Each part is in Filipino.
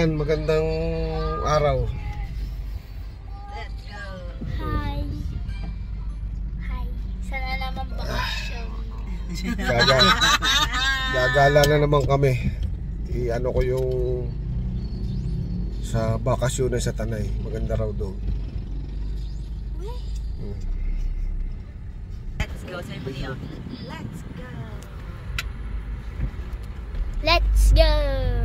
Ayan, magandang araw. Let's go. Hi. Hi. Sana naman bakasyon. Gagala na naman kami. I-ano ko yung sa bakasyon sa Tanay. Maganda raw doon. Let's go. Sabi mo niya. Let's go. Let's go.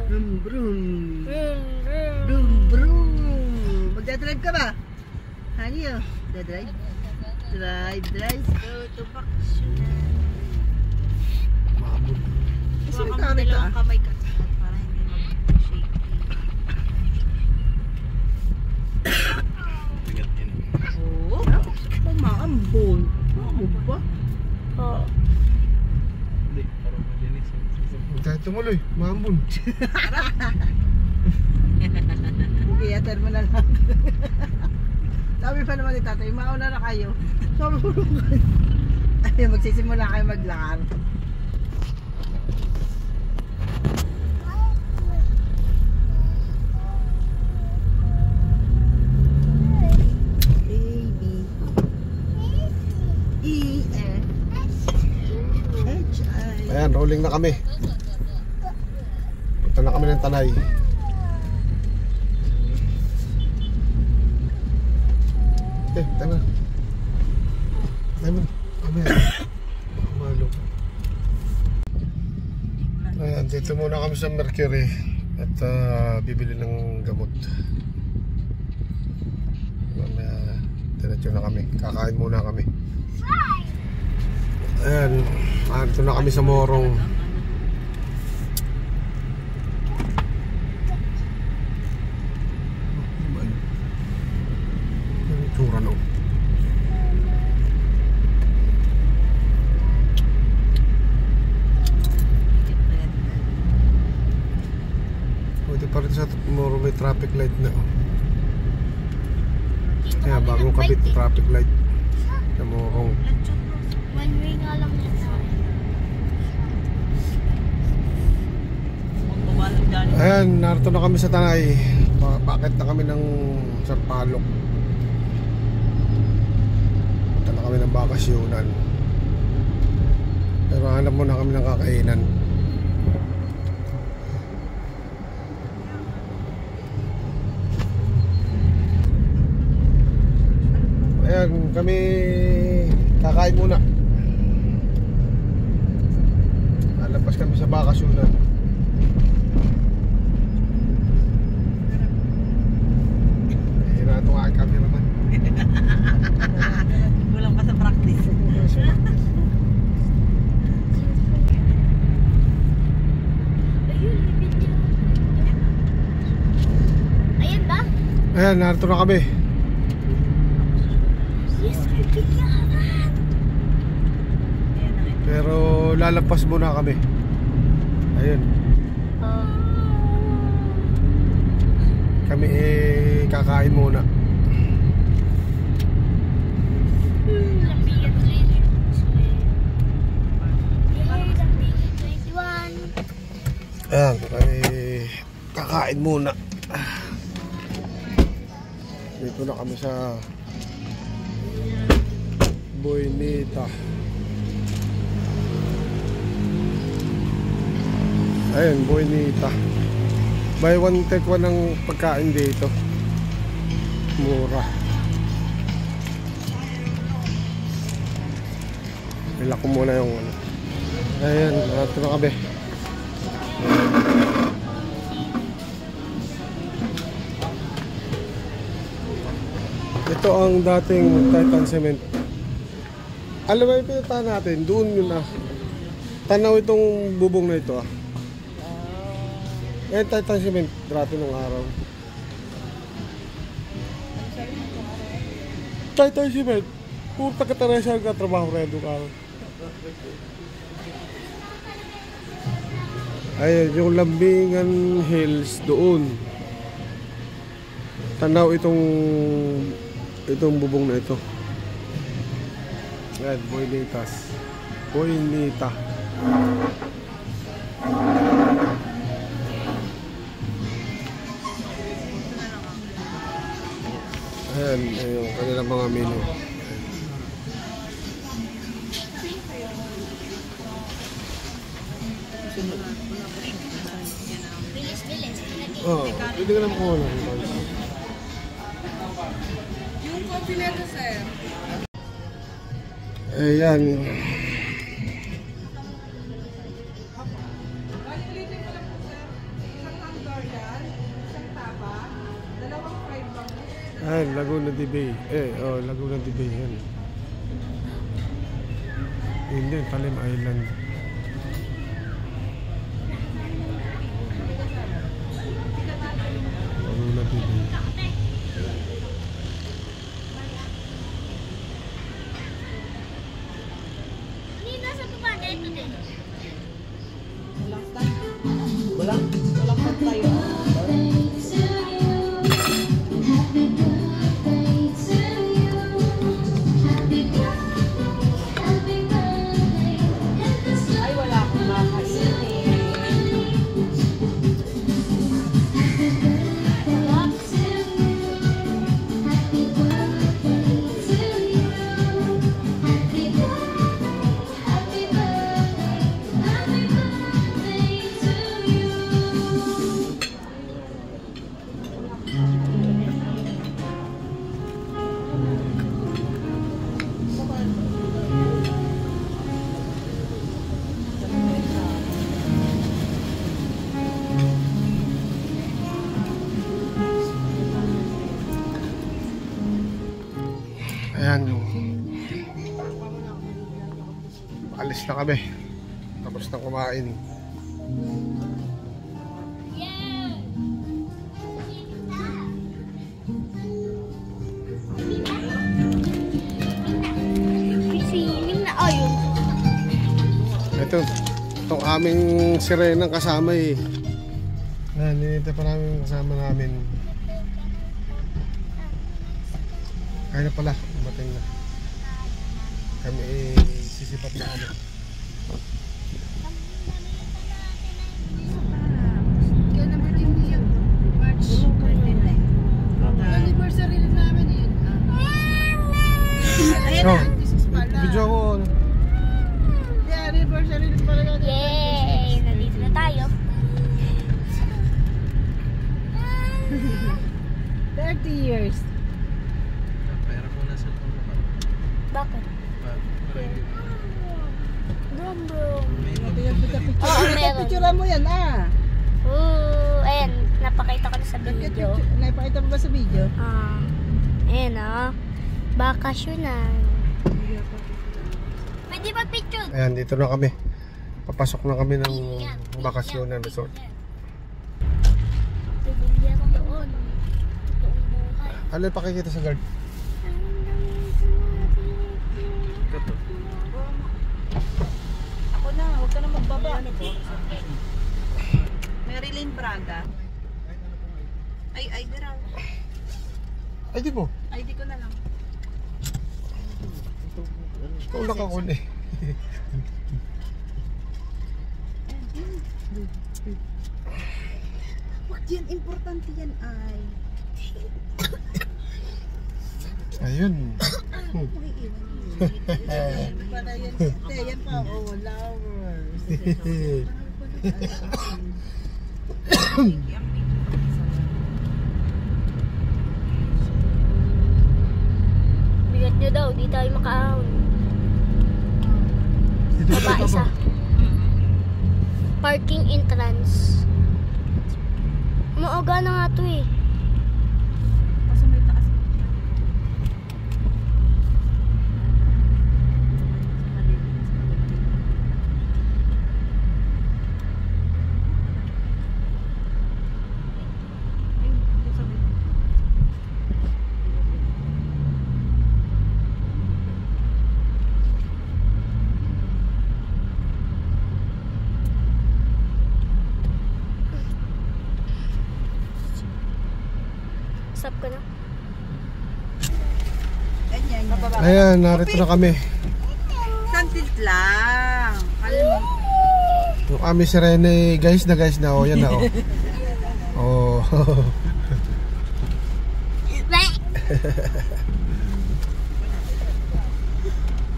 Brum brum. Vroom, vroom. Brum brum. Magdadrive ka ba? Hani oh. Dadrive? Drive. Let's go to Bakasyonan. Mabot. Gusto mo dalawang kamay ka para hindi mag-shaky. Oo. Pamaambon. Ano ba? Oh. Hindi, parang malinis. Kahit tumuloy, maambun. Sige, atin mo na lang. Sabi pa naman ni tatay, mauna na kayo. Sabi mo naman. Ay, magsisimula kayo maglakar. Ayan, rolling na kami. Punta na kami ng Tanay. Okay, tama. Tama. Malo. Ayan, dito muna kami sa Mercury. At bibili ng gamot. Diretso na kami. Kakain muna kami. Ayan, ito na kami sa Morong. Ano itsura no? Pwede pa rin sa Morong may traffic light na. Kaya bagong kabit traffic light sa Morong. One way nga lang yan sa akin. Ayan, narito na kami sa Tanay. Bakit na kami ng Sampaloc. Punta na kami ng bakasyonan. Pero hanap muna kami ng kakainan. Ayan, kami kakain muna. Lalabas kami sa bakasyonan. Ito nga ang camera naman. Walang pa sa practice. Ayan ba? Ayan, narito na kami. Yes, bibigyan. Pero lalabas muna kami. Ayun. Kami kakain muna. Lambigan 21. Ayan, kami kakain muna. Dito na kami sa Boynita. Ayan, Boynita. Buy one take one ang pagkain dito. Mura. Nila ko muna yung ano. Ayan, narito na kami. Ito ang dating Titan Cement. Alam mo yung pinuntahan natin, doon yun ah. Tanaw itong bubong na ito ah. Eh, Titan Cement, dati nung araw. Titan Cement, puro taga-Teresa ang katrabaho rin doon araw. Ayun, yung Lambingan Hills doon. Tanaw itong bubong na ito. Ayan, Boynitas. Boynita. Ayan, yung kanilang mga menu. Bilis. Oh, pwede ka na makuha na. Yung coffee nito, sir. Ayan. Ayan, Laguna de Bay. Laguna de Bay. Yan. Yun din, Talim Island. Laguna de Bay. Hindi, nasa baba na ito din. Walang tayo. Ay, wala akong makainin. Ayan yung alis na kami. Tapos na kumain. Swimming na ayun. Itong aming sirenang kasama eh. Ayan, ninita pa namin kasama namin. Kaya na pala, umating na. Kami sisipat na kami. Kaya number 10 yun. March 29. Anniversary rin namin yun. Ayan Oh, na, this is pala. video ko. Yeah, anniversary rin pala natin. Yay! Nandito na tayo. 30 years. Pera ko na sa phone ko. Bakit? Brum brum. Oo, meron. Picture mo yan, Ooh, ayan. Napakita ko na sa video. Naipakita mo ba sa video? Ayan bakasyonan. Pwede ba picture? Ayan, dito na kami. Papasok na kami ng bakasyon ng resort. Pwede ako doon. Totoong buhay. Ano yung pakikita sa guard? Ako na, huwag ka na magbaba. Marilyn Braga. Ay, ID raw. Ay, di po. ID ko na lang. Ikaw nakakuli. Wag yan, importante yan ay. Ayun. Para yan, yan pa, flowers. Bigat nyo daw, di tayo makaahon. Dito Baba isa. Parking entrance. Maaga na nga to eh. Kaso may taas. Stop ka na. Ganyan. Ayan, narito na kami. Santit lang. Alam mo. Yung kami si Rene, guys na oh. Oh.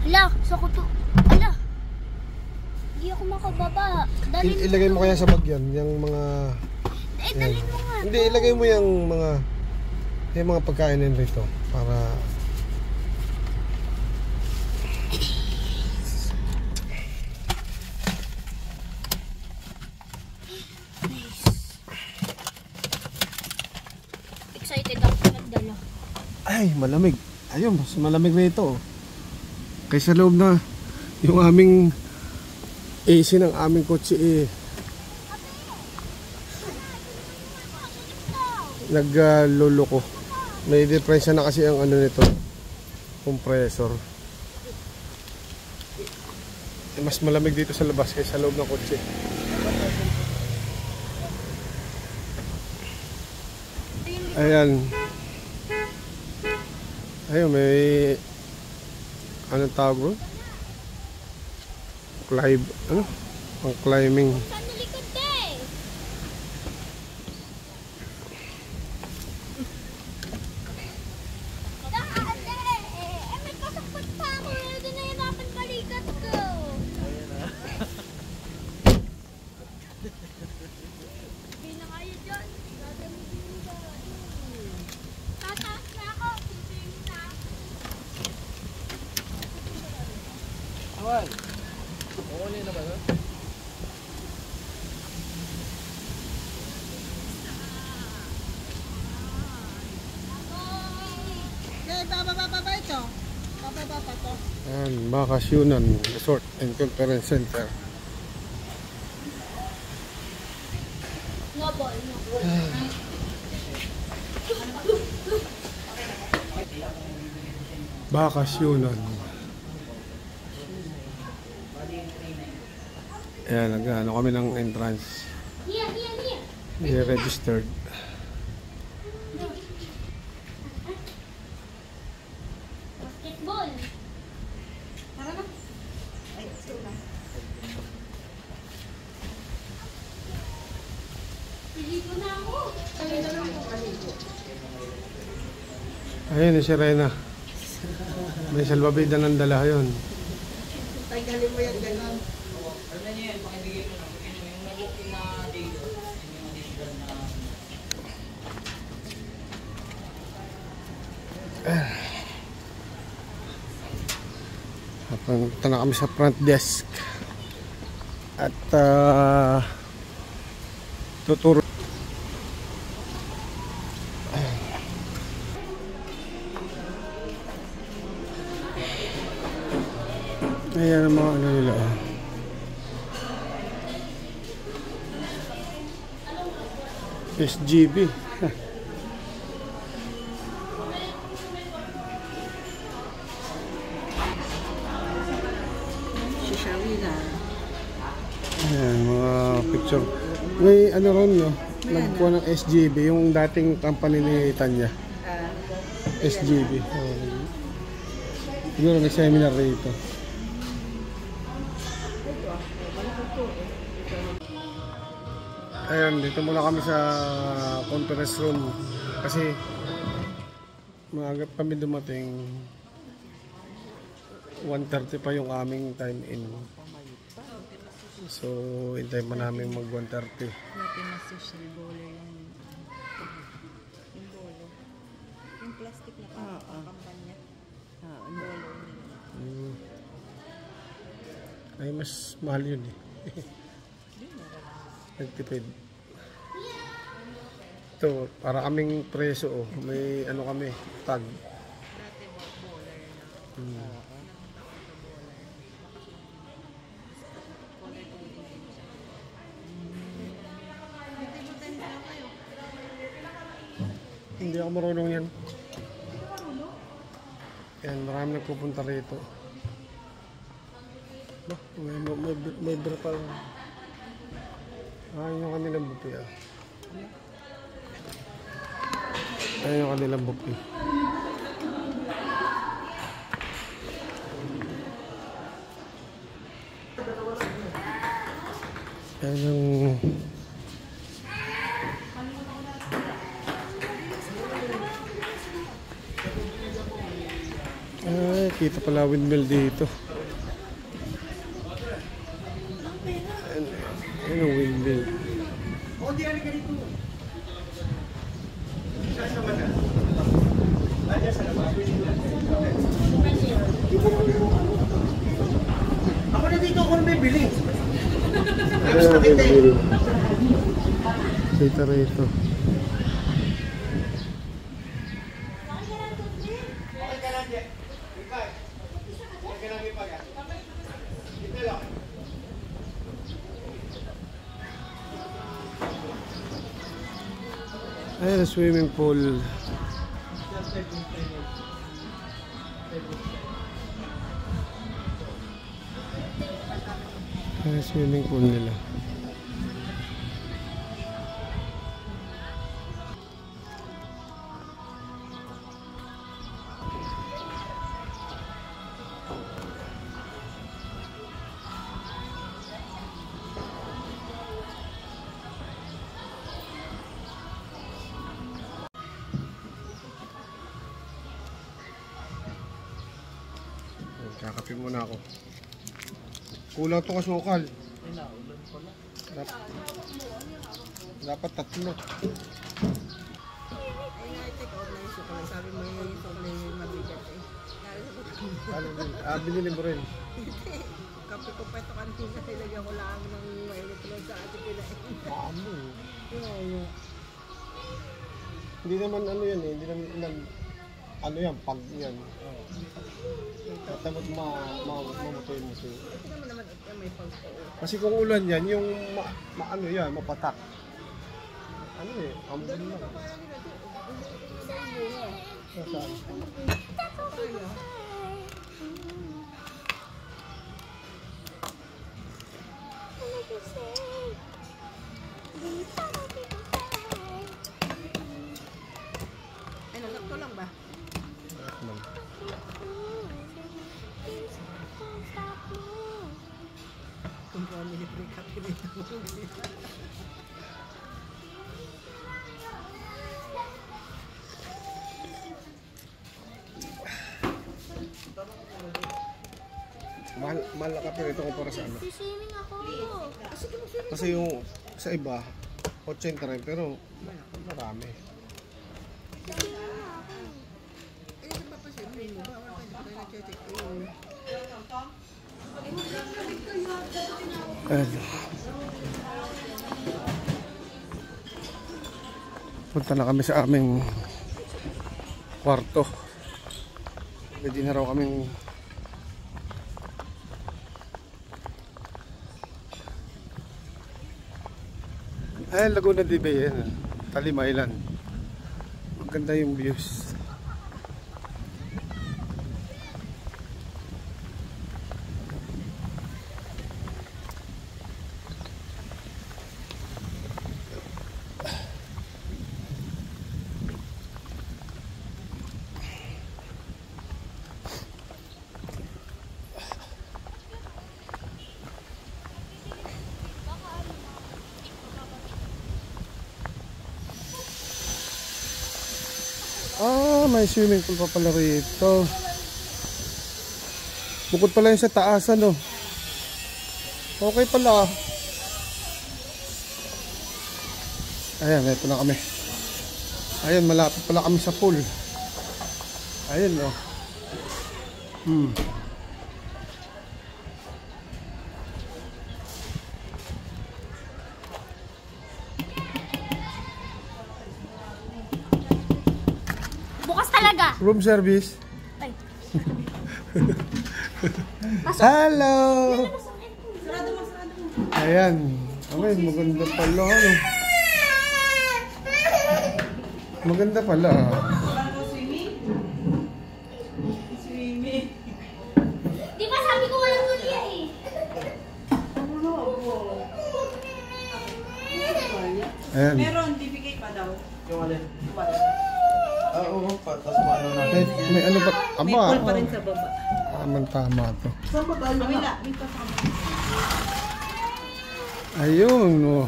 Hala, sa kuto. Hala. Hindi ako makababa. Dalhin mo. Ilagay mo kaya sa bag yan, yung mga... Dalhin mo nga. Hindi, ilagay mo yung mga pagkainin rito para... Excited ako magdala. Ay, malamig. Ayun, mas malamig rito. Kaysa loob na yung aming AC ng aming kotse nagluloko. May diferensya na kasi ang ano nito, compressor. Mas malamig dito sa labas kaysa loob ng kotse. Ayan. Ayun, may anong tawag bro? Pang climbing. Saan nalikod eh? May kasakot pa ako. Hindi nahirapan balikat ko. Hindi na kayo dyan. Gagamitin mo dyan. Tataas na ako. Sisingin na. Awal. Uli na ba no? Okay, baba ito. Baba to. Ayan, Bakasyunan Resort and Conference Center. Nobol. Bakasyunan. Ayan, nag-ano kami ng entrance. Here. I-registered. Basketball. Tara na. Ay, ito na. Pili ko na ako. Kaya na lang po kaligo. Ayun, si Rena. May salbabida ng dala yun. Tanggalin mo yan gano'n. Punta na kami sa front desk. At tuturo. Ayan ang mga ano nila. SGB. Si Shawina. Ayan, mga picture. May ano ron, no? Nagkuha ng SGB, yung dating company ni Tanya. SGB. Siguro nag-seminar rito. Ayan, dito muna kami sa conference room. Kasi maaga kami dumating. 1:30 pa yung aming time in. So, hintay pa namin mag 1:30. Natin na social bowler yan. Yung bolo. Yung plastic na kampanya. Bolo. Ay, mas mahal yun eh. Nagtipid. Ito, para kaming preso oh. May ano kami, tag. Hindi ako marunong yan. Yan, marami nagpupunta rito. Bah, may beer pa lang. Yung kanilang buffet ah. Yung kanilang buffet. Ayan yung... Nakikita pala windmill dito. Ayun ang windmill. Ako na dito ako na may bili. Ayun ang windmill. Dito rito. Ayun ang swimming pool. Ayun ang swimming pool nila. Kakape muna ako. Kulang to kasukal. Dapat tatlo. Ay nga, take out na yung suklay. Sabi mo yung suklay mabigat eh. Ano din? Binili mo rin. Kape ko pa ito kanina. Nilagyan ko lang ng mainit lang sa ating pinain. Paano? Hindi naman ano yan eh. Hindi naman ano yan, pag yan. Tapos mamutuin mo siya. Ito naman may pagpao. Kasi kung ulan yan, yung ano yan, mapatak. Ano eh, ambon lang. Saan? Ay, nasakto lang ba? Kung family free kape nito. Mahal na kape ito kumpara sa ano. Siswimming ako. Kasi yung sa iba, 80 rin, pero marami. Eh, sa papasinin mo ba? Wala tayo nag-check. Punta na kami sa aming kwarto. Pwede na raw kaming Laguna de Bay yan. Talim Island. Maganda yung views. May swimming pool pa pala rito. Bukod pala yung sa taas, ano. Okay pala. Ayan, ito na kami. Ayan, malapit pala kami sa pool. Ayan, oh. Bukas talaga. Room service. Ay. Hello! Ayan. Okay, maganda pala. Ano? Maganda pala. Di ba sabi ko walang tulya eh. Ayan. Meron, bibigay pa daw. Yung alin? Wala. Oo, tapos paano na? May ano pa? May Aba. pool pa rin sa baba. Tama to. Saan ba tayo na? Wala, may kasama. Ayun, oh.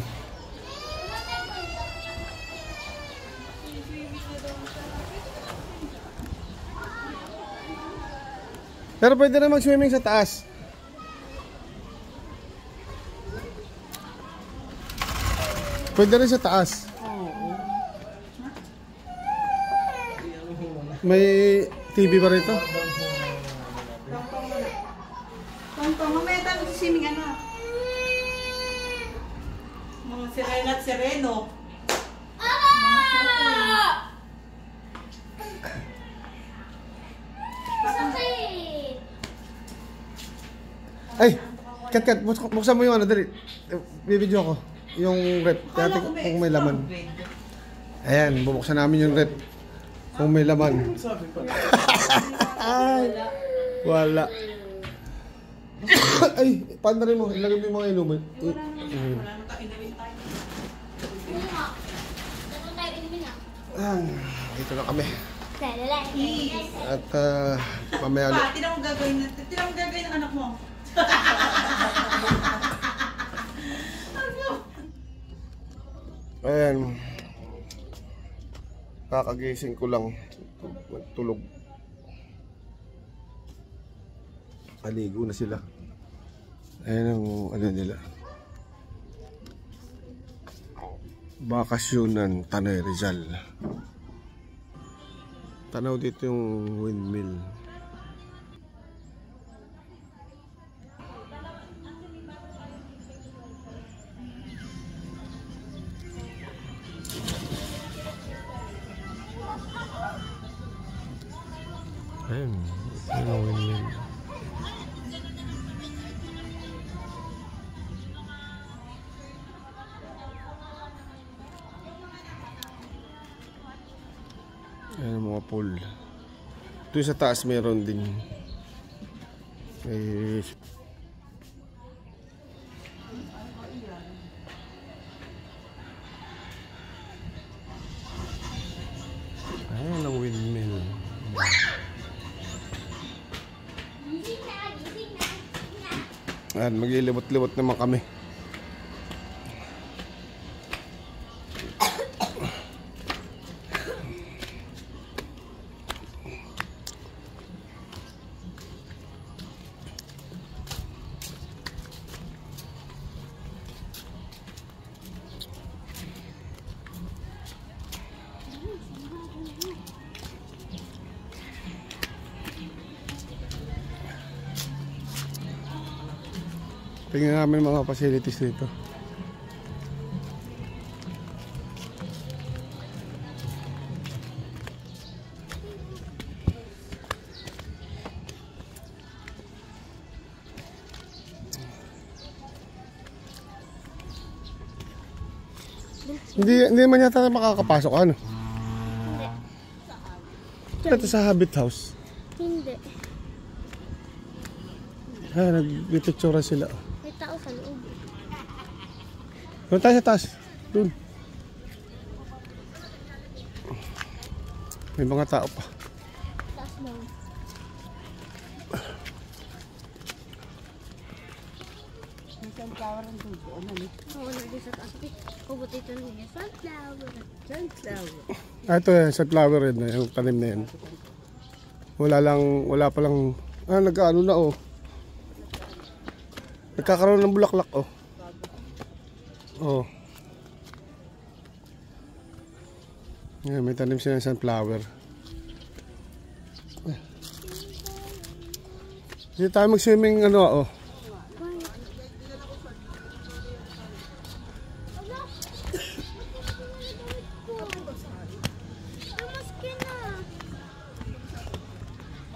Pero pwede na mag-swimming sa taas. Pwede rin sa taas. May TV ba rito? Tongtong, mamaya tayo swimming ano? Mga sirena at sireno. Sakit! Ay! Kat, buksan mo yung ano, dali. Bibidyo ako. Yung rep. Dati kung may laman. Ayan, bubuksan namin yung rep. Kung may laman. Ay! Wala. Ay! Paano rin mo? Ilagay mo yung mga inuman. Dito na kami. At mamaya ulit. Tinang mo gagawin ng anak mo. Ayan. Kakagising ko lang. Tulog. Aligo na sila. Ayan ang ano nila. Bakasyonan, Tanay Rizal. Tanaw dito yung windmill. Ayan, yun ang windmill. Ayan ang mga pool. Ito sa taas meron din. Ayan ang windmill. Ayan, maglilibot-libot naman kami. Tingnan namin mga facilities dito. Hindi naman yata makakapasok, ano? Hindi. Ito sa Habit House. Hindi. Nagpipictura sila. May tao sa loob. Doon tayo sa taas. Doon. May mga tao pa. Taas mo. May sunflower ang dugo. Ano? Oo, nandun sa taas. Kubot ito niya. Sunflower. Sunflower. Ito yan, sa flower red na yung tanim na yan. Wala pa lang, nagkaano na oh. Nagkakaroon ng bulaklak oh. Oh. Yan, may tanim sila ng sunflower. Hindi tayo mag-swimming oh.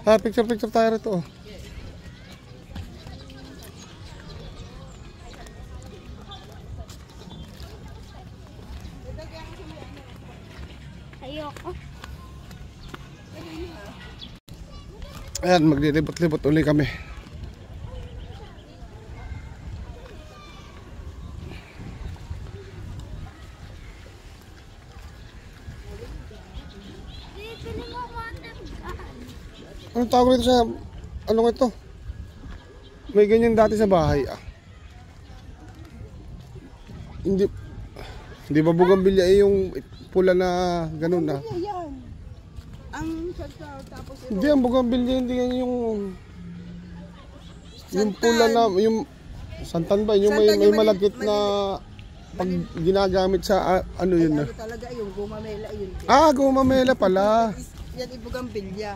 Picture tayo rito oh. Ayoko. Ayan, maglilibot-libot uli kami. Bibili mo water gun. Anong tawag ito sa, anong ito? May ganyan dati sa bahay Hindi ba bugambilya yung pula na ganun na? Yan. Ang sunflower tapos ito. Hindi, ang bugambilya hindi yan yung Yung pula na, yung santan ba? Yung Santan, may yung malagkit na pag ginagamit sa ano yun na. Ano talaga yung gumamela yun. Ah, gumamela pala. Yan ibugambilya.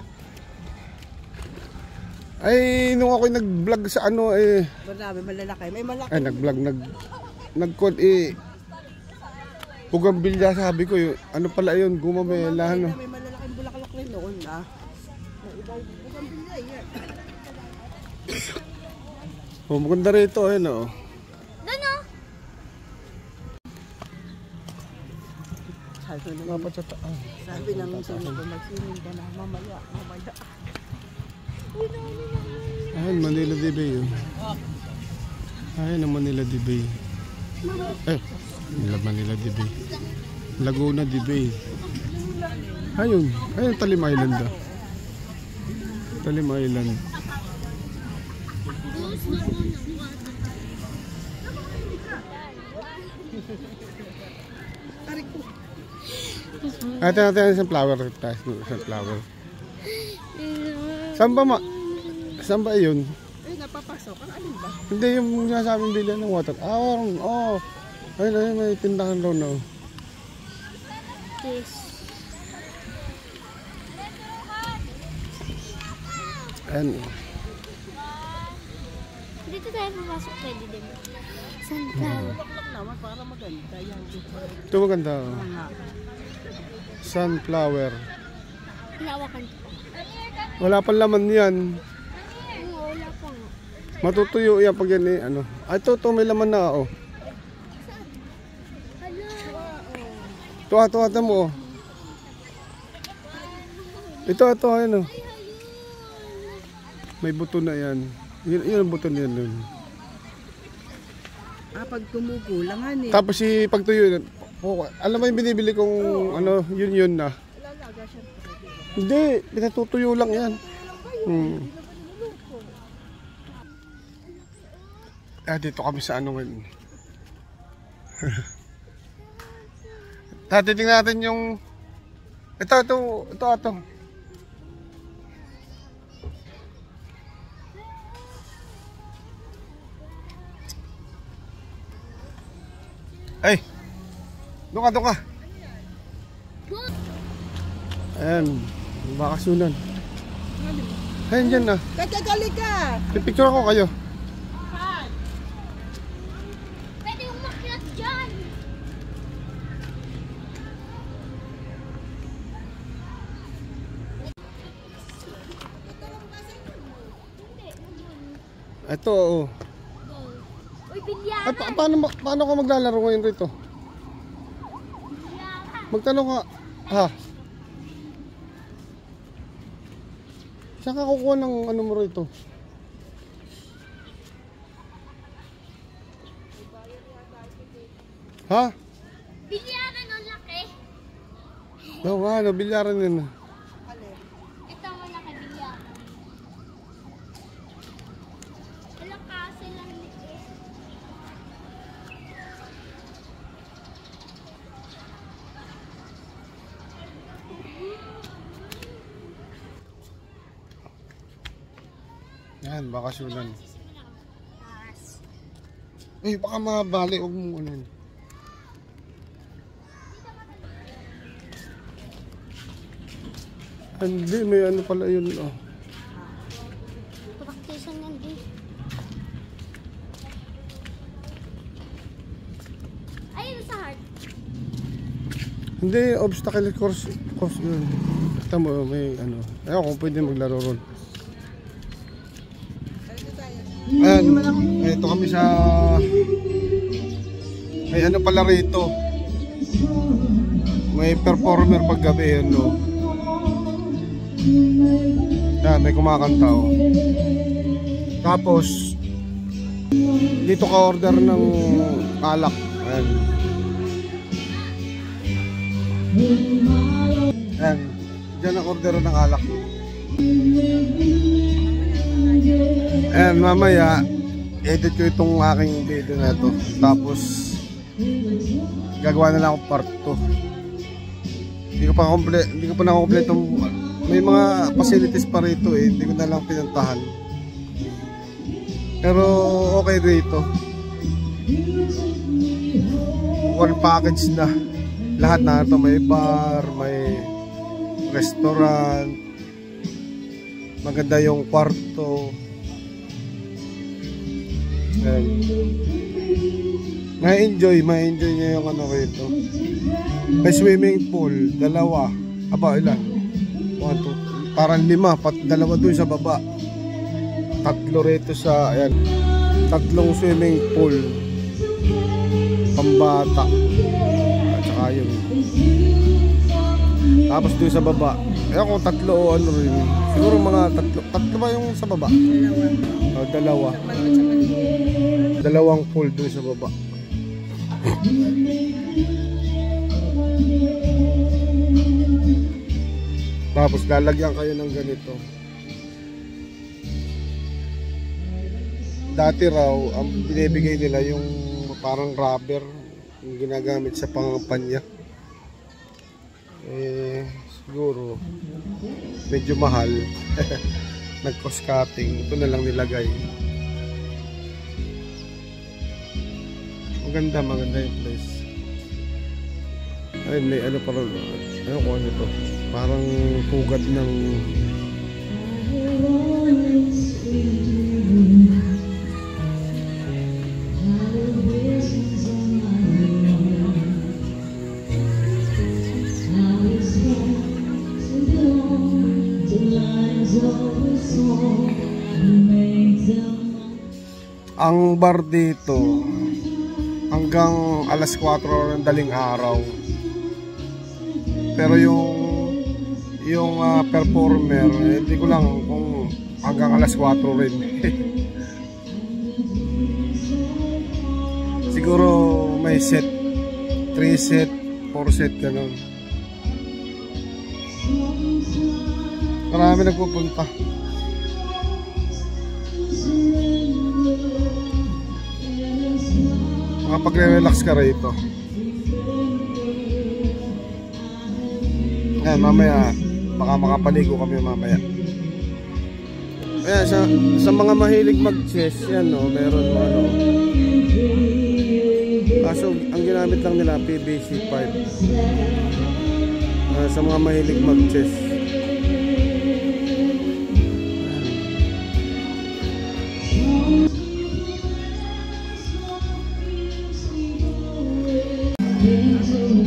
Ay, nung ako'y nag-vlog sa ano eh. Marami, malalaki. May malaki. Ay, nag-vlog, nag-code eh. Bugambilya sabi ko yun. Ano pala yun, gumamela ano. May malalaking bulaklak rin noon ah. May ibang bugambilya yan. Oh, maganda rito ayun oh. Doon o. Dapat sa taas. Sabi ng sino ko, magsining ka na, mamaya. Ayun, Manila de Bay yun. Ayun ang Manila de Bay. Manila de Bay. Laguna de Bay. Ayun, ayun Talim Island ah. Talim Island. Ate natin isang flower tayo, isang flower. Saan ba saan ba yun? Eh, napapasok. Ang alin ba? Hindi yung sinasabing bilhan ng water. Oh. Ayun, may tindahan doon no. Yes. Ayan. Dito tayo papasok, pwede din. Sunflower. Bulaklak naman para maganda. Yan. Ito maganda oh. Sunflower. Hinawakan ko. Wala pang laman yan. Wala pa nga. Matutuyo yan pag yan eh. Ano. Ah, ito may laman na oh. Ito mo oh. Ito ayun oh. May buto na yan. Yun ang buto niyan dun. Ah, pag tumubo lang eh. Tapos si pagtuyo, alam mo yung binibili kong ano, yun na. Lalaga siya. Hindi, pinatutuyo lang yan. Dito kami sa ano ngayon. Titingnan natin yung ito. Ay! Doon ka. Ayan, bakasunan. Ayan dyan na. Kagagali ka! Pipicture ako kayo. Pwede umakyat dyan. Ito, oo. Uy, bilyaran. Ay, paano ka maglalaro ngayon rito? Magtanong ka. Ha? Saan ka kukuha ng ano mo rito? Ha? Bilyaran ang laki. Oo nga, bilyaran yun. Ito ang malaki bilyaran. Walang kasi lang liit. Yan, bakasyonan. Eh, baka mabali. Huwag mo ano. Hindi, may ano pala yun. Oh. Praktisan yan din. Ayun sa heart. Hindi, obstacle course yun. Ito mo, may ano. Ayaw kung pwede maglaro ron. Ayan, ito kami sa may ano pala rito. May performer paggabi yun, no? Yan, may kumakanta oh. Tapos dito ka order ng alak. Ayan. Ayan, dyan ang order ng alak. Ayan, mamaya edit ko itong aking video na ito. Tapos gagawa na lang ako part 2. Hindi ko pa na-complete. May mga facilities pa rito eh. Hindi ko na lang pinuntahan. Pero okay dito. One package na. Lahat na ito. May bar, may restaurant. Maganda yung kwarto. May-enjoy niya yung ano rito. May swimming pool, 2. Aba, ilan? 1, 2, parang 5, 2 dun sa baba. 3 rito sa, ayan. 3 swimming pool. Pambata. At saka yun. Tapos dun sa baba. Ayan kung 3 o ano rin. Siguro mga 3 ba yung sa baba? 2. 2 pool dun sa baba. Tapos lalagyan kayo ng ganito. Dati raw ang binibigay nila yung parang rubber yung ginagamit sa pangampanya. Siguro medyo mahal. Nag-cost cutting. Ito na lang nilagay. Maganda yung place. Ay, may ano parang ano ko ano to? Parang pugad ng ang bar dito hanggang alas 4 ng daling araw. Pero yung performer, hindi ko lang kung hanggang alas 4 rin. Siguro may set, 3 set, 4 set ganun. Marami nagpupunta. Makapagre-relax ka rito. Ayan, mamaya baka makapaligo kami mamaya. Ayan, sa mga mahilig mag-chess, yan o, meron ano. Kaso ang ginamit lang nila PVC pipe. Sa mga mahilig mag-chess.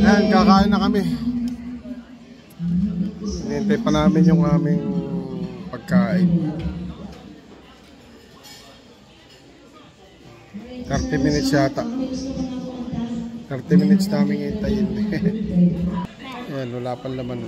Ayan, kakain na kami. Hinihintay pa namin yung aming pagkain. 30 minutes yata. 30 minutes namin hintayin. Ayan, wala pang laman.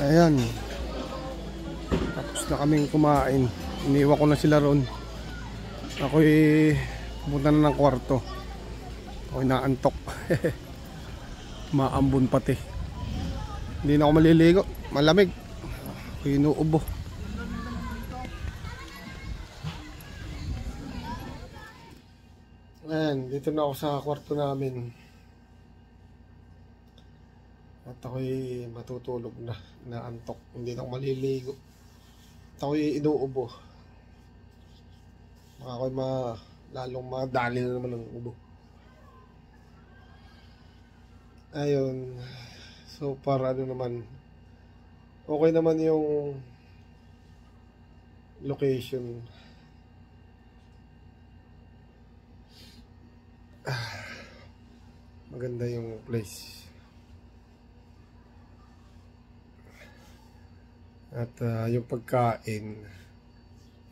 Ayan. Tapos na kaming kumain. Iniwan ko na sila roon. Ako'y pumunta na ng kwarto. Ako'y naantok. Maambon pati. Hindi na ako maliligo. Malamig. Ako'y inuubo. Dito na ako sa kwarto namin. At ako'y matutulog na. Naantok. Hindi na ako maliligo. At ako'y inuubo. Baka ako'y lalong madali na naman ng ubo. Ayun. So para ano naman, okay naman yung location. Maganda yung place. At yung pagkain,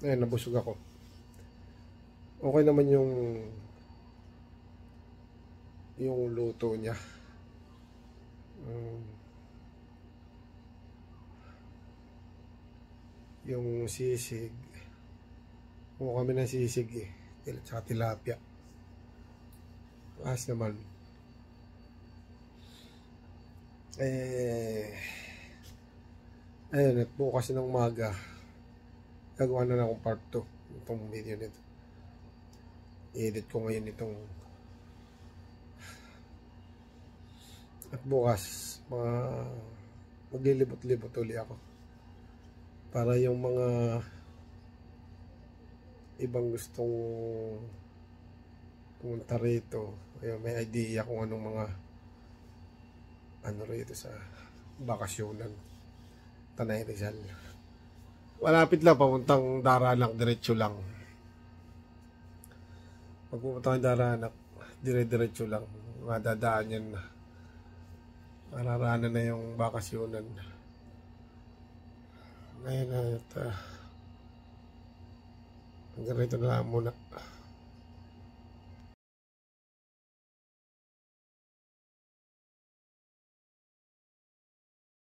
ayun, nabusog ako. Okay naman yung luto niya. Yung sisig, kumuha kami ng sisig tsaka tilapia. Ayos naman. Ayun, at bukas ng umaga gagawa na akong part 2 itong video nito. I-edit ko ngayon itong, at bukas maglilibot-libot uli ako para yung mga ibang gustong pumunta rito, ayun, may idea kung anong mga ano rito sa bakasyonan Tanay Rizal. Malapit lang, papuntang Daranak, diretso lang. Pag pupunta ng Daranak, dire-diretso lang, madadaan yan na. Mararaanan na yung bakasyonan. Ngayon at hanggang rito na lang muna.